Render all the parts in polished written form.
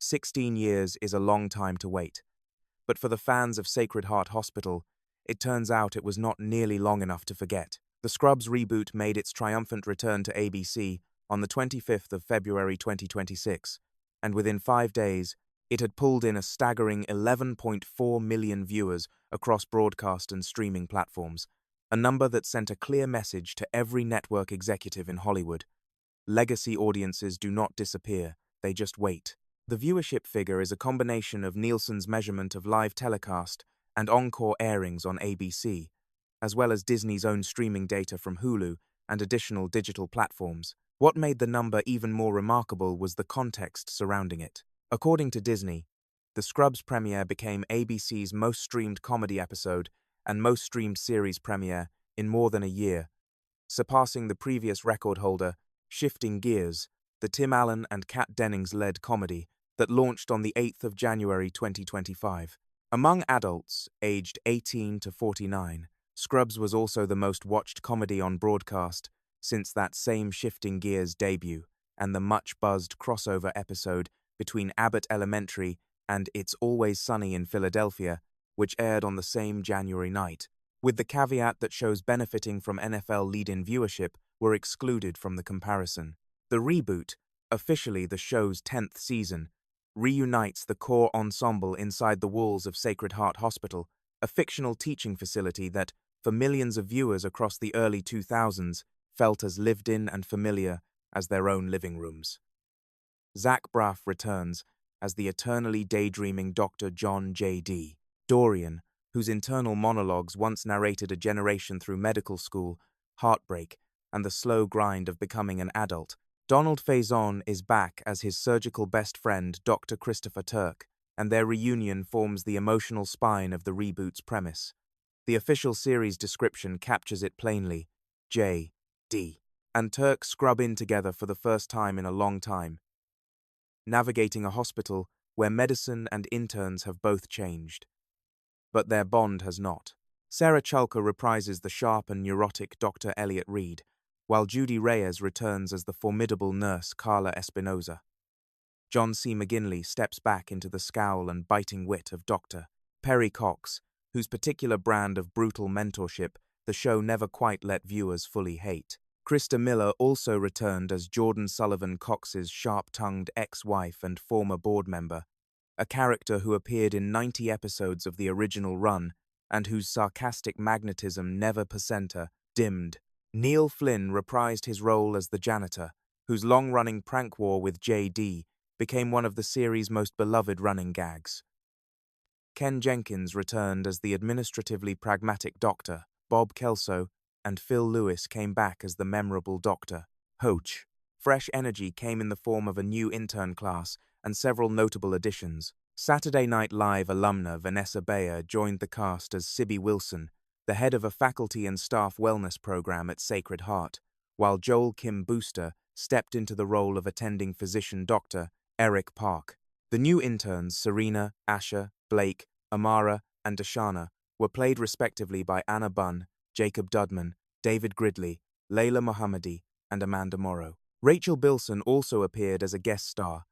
16 years is a long time to wait. But for the fans of Sacred Heart Hospital, it turns out it was not nearly long enough to forget. The Scrubs reboot made its triumphant return to ABC on the 25th of February 2026, and within 5 days, it had pulled in a staggering 11.4 million viewers across broadcast and streaming platforms, a number that sent a clear message to every network executive in Hollywood. Legacy audiences do not disappear, they just wait. The viewership figure is a combination of Nielsen's measurement of live telecast and encore airings on ABC, as well as Disney's own streaming data from Hulu and additional digital platforms. What made the number even more remarkable was the context surrounding it. According to Disney, the Scrubs premiere became ABC's most streamed comedy episode and most streamed series premiere in more than a year, surpassing the previous record holder, Shifting Gears, the Tim Allen and Kat Dennings-led comedy that launched on the 8th of January 2025. Among adults aged 18 to 49, Scrubs was also the most watched comedy on broadcast since that same Shifting Gears debut and the much-buzzed crossover episode between Abbott Elementary and It's Always Sunny in Philadelphia, which aired on the same January night, with the caveat that shows benefiting from NFL lead-in viewership were excluded from the comparison. The reboot, officially the show's 10th season, reunites the core ensemble inside the walls of Sacred Heart Hospital, a fictional teaching facility that, for millions of viewers across the early 2000s, felt as lived-in and familiar as their own living rooms. Zach Braff returns as the eternally daydreaming Dr. John J.D. Dorian, whose internal monologues once narrated a generation through medical school, heartbreak, and the slow grind of becoming an adult. Donald Faison is back as his surgical best friend, Dr. Christopher Turk, and their reunion forms the emotional spine of the reboot's premise. The official series description captures it plainly: J.D. and Turk scrub in together for the first time in a long time, navigating a hospital where medicine and interns have both changed. But their bond has not. Sarah Chalker reprises the sharp and neurotic Dr. Elliot Reed, while Judy Reyes returns as the formidable nurse Carla Espinoza. John C. McGinley steps back into the scowl and biting wit of Dr. Perry Cox, whose particular brand of brutal mentorship the show never quite let viewers fully hate. Krista Miller also returned as Jordan Sullivan Cox's sharp-tongued ex-wife and former board member, a character who appeared in 90 episodes of the original run and whose sarcastic magnetism never dimmed. Neil Flynn reprised his role as the janitor, whose long-running prank war with J.D. became one of the series' most beloved running gags. Ken Jenkins returned as the administratively pragmatic doctor. Bob Kelso and Phil Lewis came back as the memorable Dr. Hoach. Fresh energy came in the form of a new intern class and several notable additions. Saturday Night Live alumna Vanessa Bayer joined the cast as Sibby Wilson, the head of a faculty and staff wellness program at Sacred Heart, while Joel Kim Booster stepped into the role of attending physician Dr. Eric Park. The new interns, Serena, Asher, Blake, Amara, and Dashana, were played respectively by Anna Bunn, Jacob Dudman, David Gridley, Layla Mohammadi, and Amanda Morrow. Rachel Bilson also appeared as a guest star,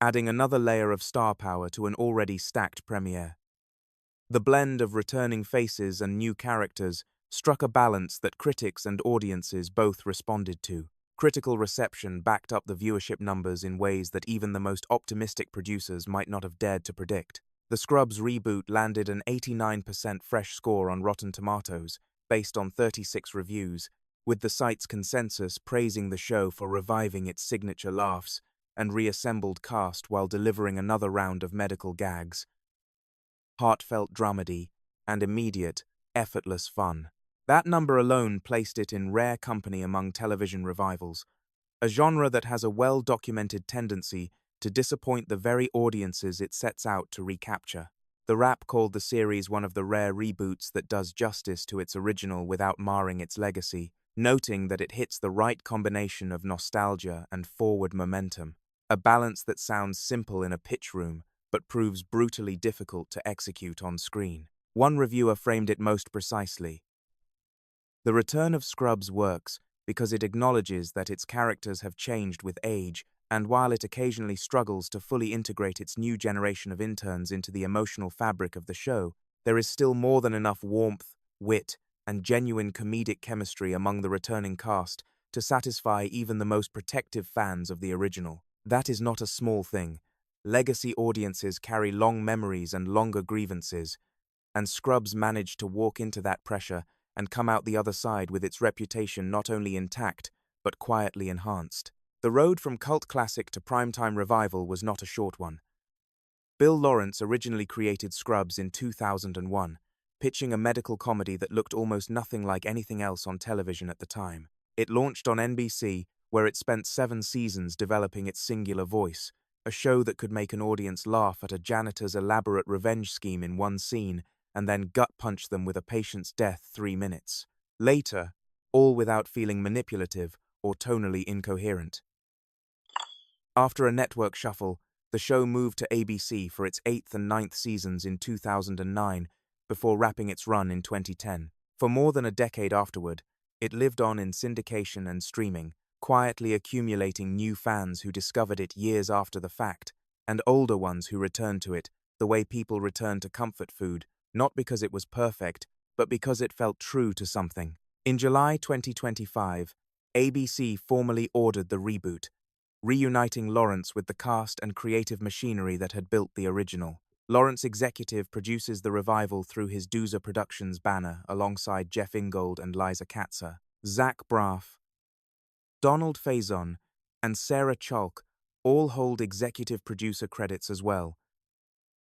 adding another layer of star power to an already stacked premiere. The blend of returning faces and new characters struck a balance that critics and audiences both responded to. Critical reception backed up the viewership numbers in ways that even the most optimistic producers might not have dared to predict. The Scrubs reboot landed an 89% fresh score on Rotten Tomatoes, based on 36 reviews, with the site's consensus praising the show for reviving its signature laughs and reassembled cast while delivering another round of medical gags, heartfelt dramedy, and immediate, effortless fun. That number alone placed it in rare company among television revivals, a genre that has a well-documented tendency to disappoint the very audiences it sets out to recapture. The Wrap called the series one of the rare reboots that does justice to its original without marring its legacy, noting that it hits the right combination of nostalgia and forward momentum, a balance that sounds simple in a pitch room but proves brutally difficult to execute on screen. One reviewer framed it most precisely: "The return of Scrubs works because it acknowledges that its characters have changed with age And while it occasionally struggles to fully integrate its new generation of interns into the emotional fabric of the show, there is still more than enough warmth, wit, and genuine comedic chemistry among the returning cast to satisfy even the most protective fans of the original. That is not a small thing. Legacy audiences carry long memories and longer grievances, and Scrubs managed to walk into that pressure and come out the other side with its reputation not only intact, but quietly enhanced. The road from cult classic to primetime revival was not a short one. Bill Lawrence originally created Scrubs in 2001, pitching a medical comedy that looked almost nothing like anything else on television at the time. It launched on NBC, where it spent 7 seasons developing its singular voice, a show that could make an audience laugh at a janitor's elaborate revenge scheme in one scene and then gut-punch them with a patient's death 3 minutes later, all without feeling manipulative or tonally incoherent. After a network shuffle, the show moved to ABC for its 8th and 9th seasons in 2009 before wrapping its run in 2010. For more than a decade afterward, it lived on in syndication and streaming, quietly accumulating new fans who discovered it years after the fact, and older ones who returned to it the way people return to comfort food, not because it was perfect, but because it felt true to something. In July 2025, ABC formally ordered the reboot, reuniting Lawrence with the cast and creative machinery that had built the original. Lawrence Executive produces the revival through his Doozer Productions banner alongside Jeff Ingold and Liza Katzer. Zach Braff, Donald Faison, and Sarah Chalk all hold executive producer credits as well,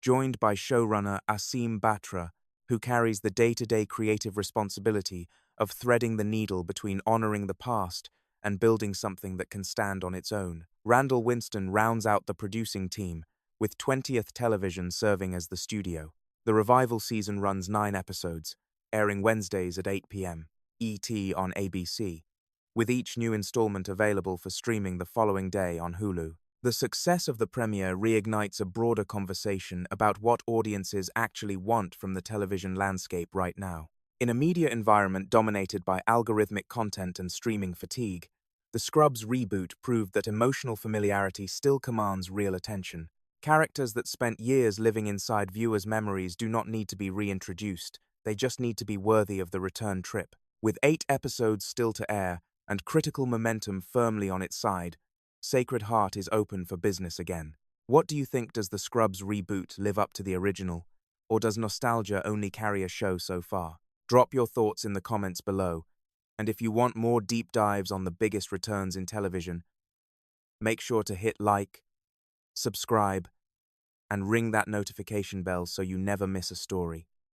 joined by showrunner Asim Batra, who carries the day-to-day creative responsibility of threading the needle between honoring the past and building something that can stand on its own. Randall Winston rounds out the producing team, with 20th Television serving as the studio. The revival season runs 9 episodes, airing Wednesdays at 8 p.m. ET on ABC, with each new installment available for streaming the following day on Hulu. The success of the premiere reignites a broader conversation about what audiences actually want from the television landscape right now. In a media environment dominated by algorithmic content and streaming fatigue, the Scrubs reboot proved that emotional familiarity still commands real attention. Characters that spent years living inside viewers' memories do not need to be reintroduced, they just need to be worthy of the return trip. With 8 episodes still to air and critical momentum firmly on its side, Sacred Heart is open for business again. What do you think? Does the Scrubs reboot live up to the original, or does nostalgia only carry a show so far? Drop your thoughts in the comments below, and if you want more deep dives on the biggest returns in television, make sure to hit like, subscribe, and ring that notification bell so you never miss a story.